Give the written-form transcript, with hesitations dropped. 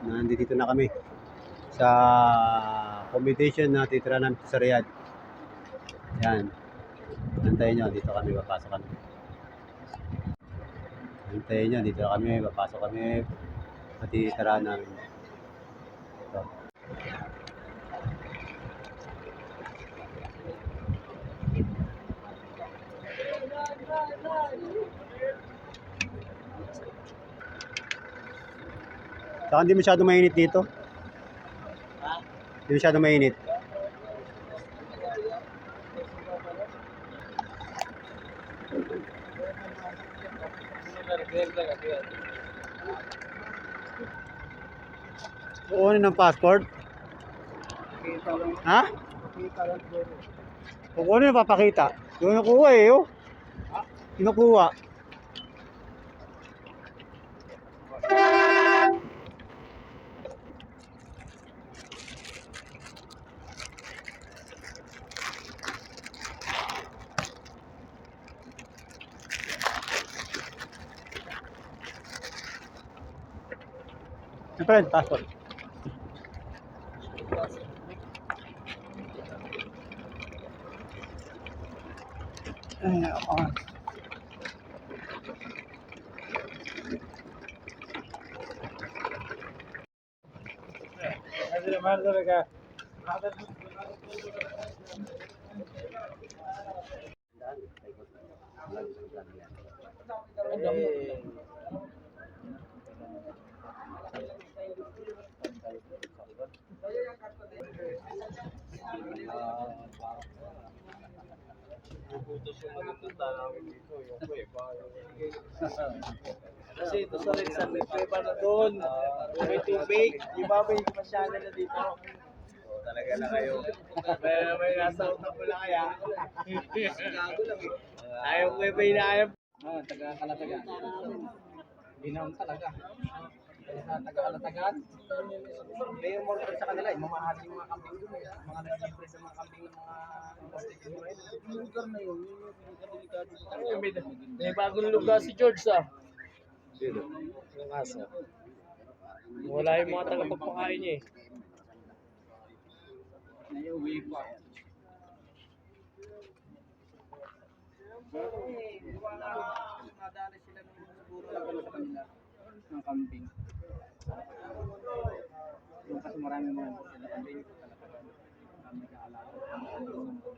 Nandito na kami sa accommodation na titira namin sa Riyadh. Yan. Antayin nyo, dito kami, papasok kami. Antayin nyo, dito kami, papasok kami. Matitira namin. Ito. Saka hindi masyado mainit dito. Hindi masyado mainit. Kukunin ng passport? Ha? Kukunin, papakita. Kinukuha eh, oh. Kinukuha. Siyempre, passport. Ay, ako. Kasi ito sa Rizal, may pweba na doon. May tubig. Di ba may masyado na dito? Talaga na kayo. May nasa utak mo na kaya. Ayaw ko yung inaayap. Taga-Kalatagan. Ginawang talaga. Taga-Kalatagan. May yung mga sa kanila, mamahali yung mga kambing doon. Mga nagsipre sa mga kambing ng mga yung lugar na yun, May bagong lugar si George ah. Yung asa. Wala yung mga tagapagpakain niya eh. naiuwi pa. Nadali sila ng siguro lang sa kanila ng kambing. Yung kasi marami mga kambing talaga kami kaalaga.